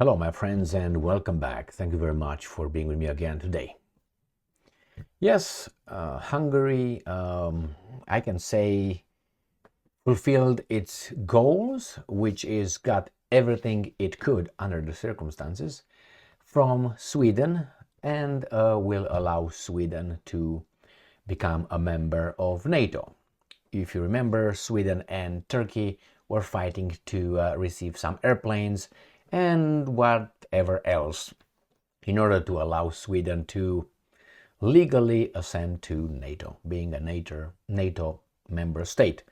Hello, my friends, and welcome back. Thank you very much for being with me again today. Yes, Hungary, I can say, fulfilled its goals, which is got everything it could under the circumstances from Sweden, and will allow Sweden to become a member of NATO. If you remember, Sweden and Turkey were fighting to receive some airplanes and whatever else in order to allow Sweden to legally ascend to NATO, being a NATO member state.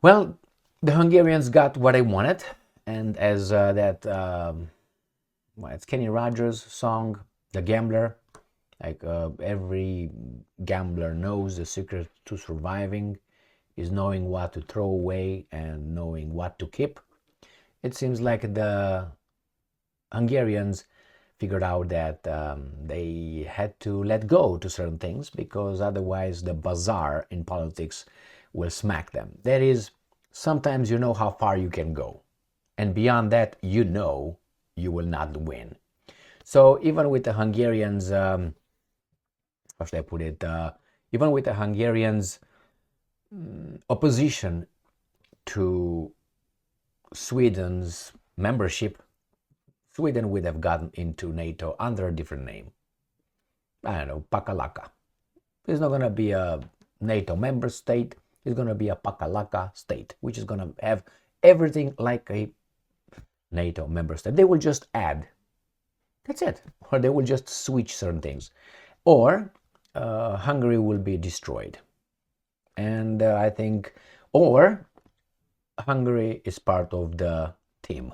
Well, the Hungarians got what they wanted, and as it's Kenny Rogers' song, "The Gambler." Every gambler knows the secret to surviving is knowing what to throw away and knowing what to keep. It seems like the Hungarians figured out that they had to let go to certain things because otherwise the Bazar in politics will smack them. That is, sometimes you know how far you can go, and beyond that, you know you will not win. So even with the Hungarians, how should I put it? Even with the Hungarians' opposition to Sweden's membership, Sweden would have gotten into NATO under a different name. I don't know, Pakalaka. It's not going to be a NATO member state. It's going to be a Pakalaka state, which is going to have everything like a NATO member state. They will just add. That's it. Or they will just switch certain things. Or Hungary will be destroyed. And I think, or Hungary is part of the team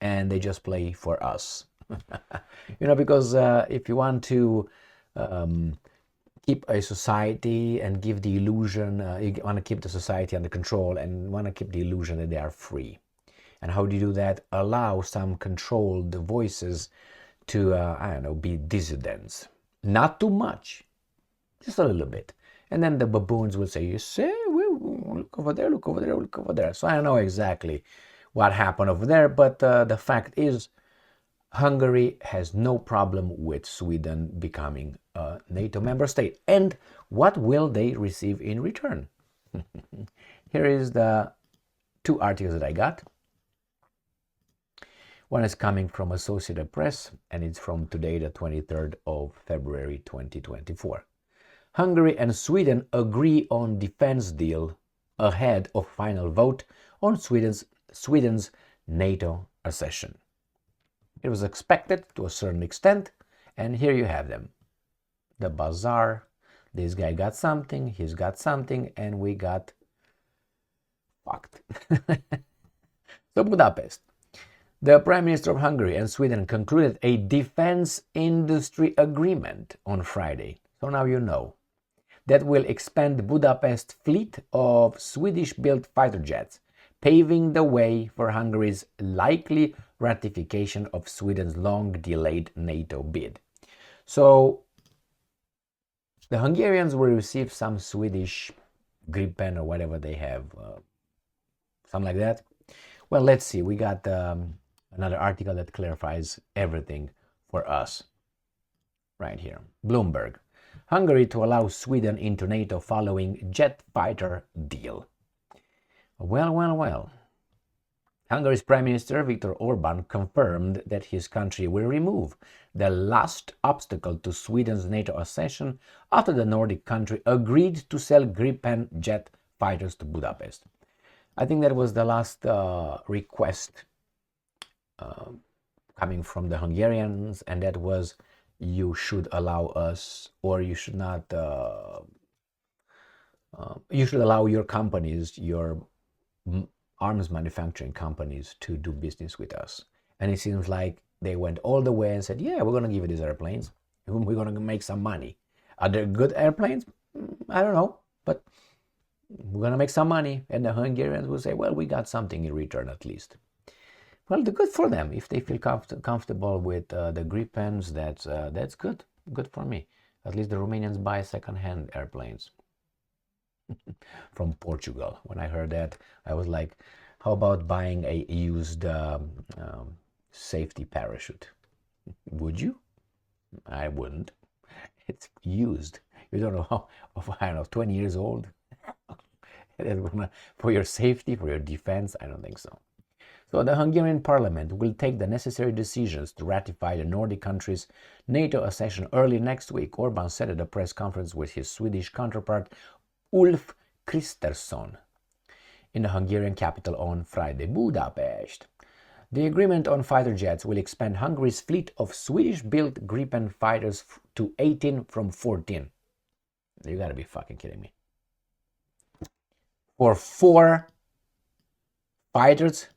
and they just play for us. Because if you want to keep a society and give the illusion, you want to keep the society under control and want to keep the illusion that they are free. And how do you do that? Allow some controlled voices to, be dissidents. Not too much, just a little bit. And then the baboons will say, you say, look over there, look over there, look over there. So I don't know exactly what happened over there, but the fact is Hungary has no problem with Sweden becoming a NATO member state. And what will they receive in return? Here is the two articles that I got. One is coming from Associated Press, and it's from today, the 23rd of February, 2024. Hungary and Sweden agree on defense deal ahead of final vote on Sweden's NATO accession. It was expected to a certain extent, and here you have them. The Bazar, this guy got something, he's got something, and we got fucked. So Budapest. The Prime Minister of Hungary and Sweden concluded a defense industry agreement on Friday. So now you know. That will expand Budapest's fleet of Swedish-built fighter jets, paving the way for Hungary's likely ratification of Sweden's long-delayed NATO bid. So the Hungarians will receive some Swedish Gripen or whatever they have, something like that. Well, let's see. We got another article that clarifies everything for us right here. Bloomberg. Hungary to allow Sweden into NATO following jet fighter deal. Well. Hungary's Prime Minister Viktor Orban confirmed that his country will remove the last obstacle to Sweden's NATO accession after the Nordic country agreed to sell Gripen jet fighters to Budapest. I think that was the last request coming from the Hungarians, and that was, you should allow us, or you should not, you should allow your companies, your arms manufacturing companies, to do business with us. And it seems like they went all the way and said, yeah, we're going to give you these airplanes. We're going to make some money. Are they good airplanes? I don't know, but we're going to make some money. And the Hungarians will say, well, we got something in return at least. Well, good for them. If they feel comfortable with the Gripens, that's good. Good for me. At least the Romanians buy second-hand airplanes from Portugal. When I heard that, I was like, how about buying a used safety parachute. Would you? I wouldn't. It's used. You don't know how, I don't know, 20 years old? For your safety, for your defense? I don't think so. So the Hungarian parliament will take the necessary decisions to ratify the Nordic countries' NATO accession early next week, Orban said at a press conference with his Swedish counterpart Ulf Kristersson in the Hungarian capital on Friday, Budapest. The agreement on fighter jets will expand Hungary's fleet of Swedish-built Gripen fighters to 18 from 14. You gotta be fucking kidding me. For 4 fighters?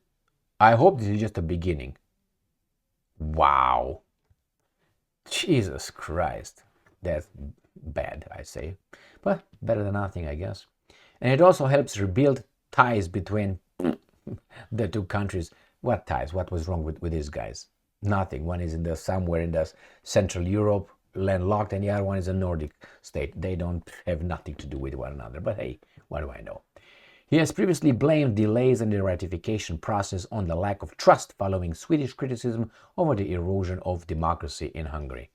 I hope this is just the beginning. Wow. Jesus Christ. That's bad, I say. But better than nothing, I guess. And it also helps rebuild ties between the two countries. What ties? What was wrong with these guys? Nothing. One is somewhere in the Central Europe, landlocked, and the other one is a Nordic state. They don't have nothing to do with one another. But hey, what do I know? He has previously blamed delays in the ratification process on the lack of trust following Swedish criticism over the erosion of democracy in Hungary.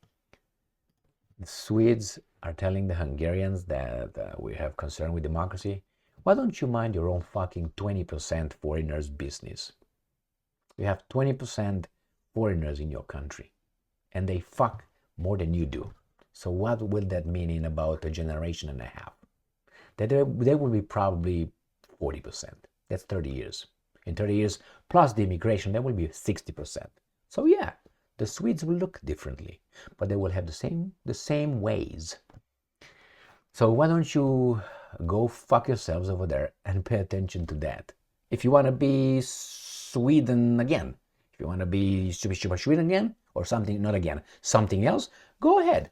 The Swedes are telling the Hungarians that we have concern with democracy. Why don't you mind your own fucking 20% foreigners' business? You have 20% foreigners in your country, and they fuck more than you do. So what will that mean in about a generation and a half? That they will be probably 40%. That's 30 years. In 30 years, plus the immigration, that will be 60%. So yeah, the Swedes will look differently, but they will have the same ways. So why don't you go fuck yourselves over there and pay attention to that? If you want to be Sweden again, if you want to be Sweden again, or something, not again, something else, go ahead.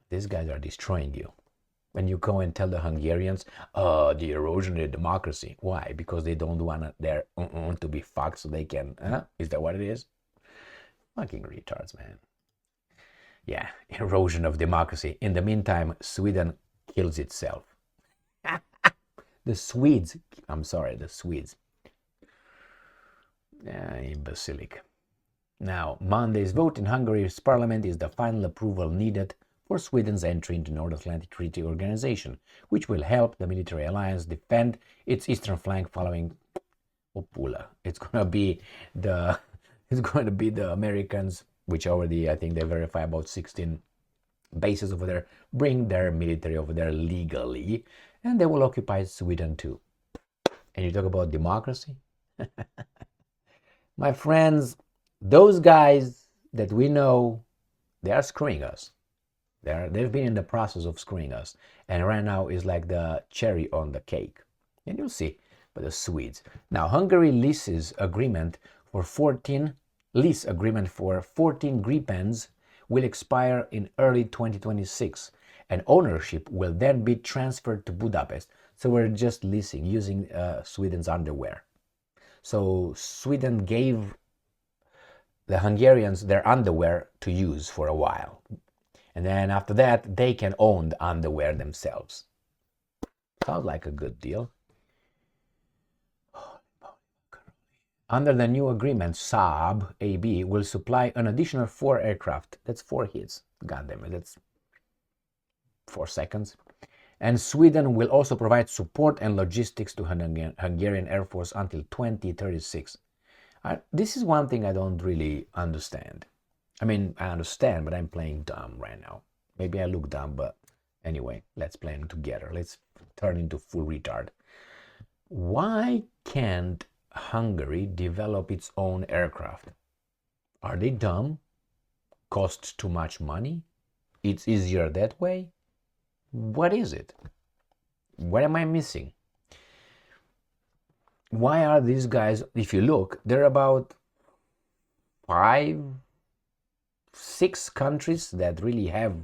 These guys are destroying you. When you go and tell the Hungarians, the erosion of democracy. Why? Because they don't want their to be fucked so they can, is that what it is? Fucking retards, man. Yeah, erosion of democracy. In the meantime, Sweden kills itself. The Swedes. Imbecilic. Now, Monday's vote in Hungary's parliament is the final approval needed for Sweden's entry into the North Atlantic Treaty Organization, which will help the military alliance defend its eastern flank following Opula. It's going to be the Americans, which already, I think they verify about 16 bases over there, bring their military over there legally, and they will occupy Sweden too. And you talk about democracy? My friends, those guys that we know, they are screwing us. They've been in the process of screwing us. And right now is like the cherry on the cake. And you'll see, but the Swedes. Now, Hungary lease agreement for 14 Gripens will expire in early 2026. And ownership will then be transferred to Budapest. So we're just leasing, using Sweden's underwear. So Sweden gave the Hungarians their underwear to use for a while. And then after that, they can own the underwear themselves. Sounds like a good deal. Under the new agreement, Saab AB will supply an additional 4 aircraft. That's 4 hits. God damn it, that's 4 seconds. And Sweden will also provide support and logistics to Hungarian Air Force until 2036. This is one thing I don't really understand. I mean, I understand, but I'm playing dumb right now. Maybe I look dumb, but anyway, let's play them together. Let's turn into full retard. Why can't Hungary develop its own aircraft? Are they dumb? Costs too much money? It's easier that way? What is it? What am I missing? Why are these guys, if you look, they're about 5, 6 countries that really have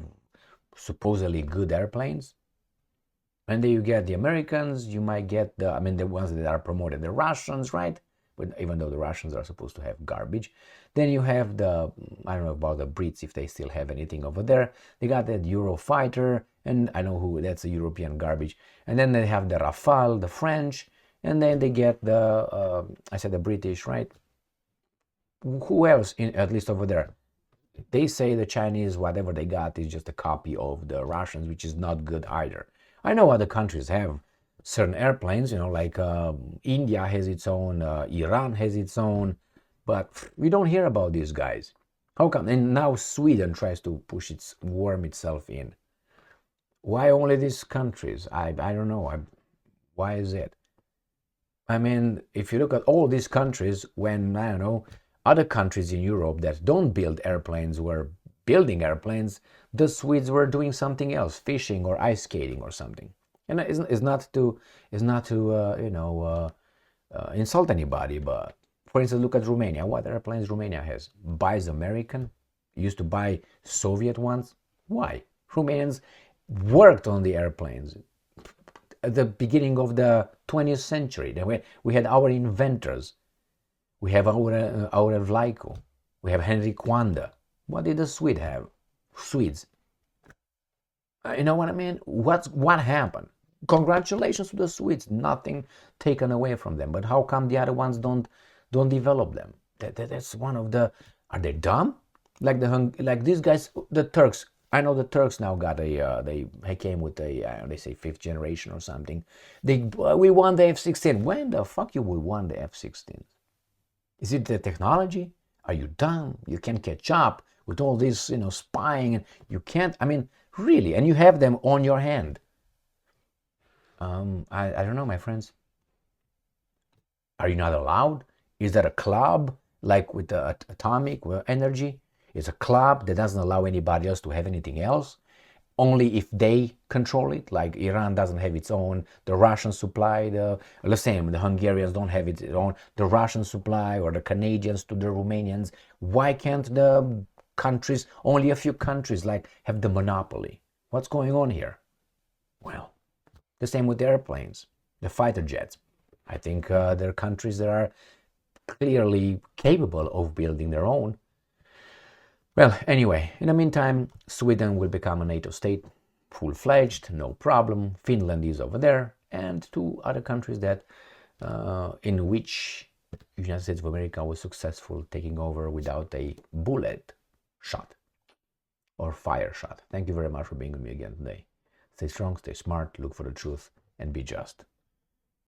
supposedly good airplanes. And then you get the Americans, you might get the ones that are promoted, the Russians, right? But even though the Russians are supposed to have garbage. Then you have the, I don't know about the Brits, if they still have anything over there. They got that Eurofighter, and I know who, that's a European garbage. And then they have the Rafale, the French, and then they get the, I said the British, right? who else, at least over there? They say the Chinese, whatever they got is just a copy of the Russians, which is not good either. I know other countries have certain airplanes, like India has its own, Iran has its own, but we don't hear about these guys. How come? And now Sweden tries to worm itself in. Why only these countries? I don't know. Why is it? I mean, if you look at all these countries, when, I don't know, other countries in Europe that don't build airplanes were building airplanes, the Swedes were doing something else, fishing or ice skating or something. And it's not to insult anybody, but for instance, look at Romania. What airplanes Romania has? Buys American, used to buy Soviet ones. Why? Romanians worked on the airplanes at the beginning of the 20th century. We had our inventors. We have our Vlaico. We have Henry Kwanda. What did the Swedes have? Swedes. You know what I mean? What happened? Congratulations to the Swedes. Nothing taken away from them. But how come the other ones don't develop them? That's one of the. Are they dumb? Like these guys, the Turks. I know the Turks now got they came with they say 5th generation or something. We won the F-16. When the fuck you will won the F-16? Is it the technology? Are you dumb? You can't catch up with all this, spying, and you can't. I mean, really, and you have them on your hand. I don't know, my friends. Are you not allowed? Is that a club like with the atomic energy? It's a club that doesn't allow anybody else to have anything else. Only if they control it, like Iran doesn't have its own, the Russians supply the same, the Hungarians don't have its own, the Russians supply, or the Canadians to the Romanians. Why can't the countries, only a few countries, have the monopoly? What's going on here? Well, the same with the airplanes, the fighter jets. I think there are countries that are clearly capable of building their own. Well, anyway, in the meantime, Sweden will become a NATO state, full-fledged, no problem. Finland is over there, and 2 other countries that, in which the United States of America was successful taking over without a bullet shot or fire shot. Thank you very much for being with me again today. Stay strong, stay smart, look for the truth, and be just.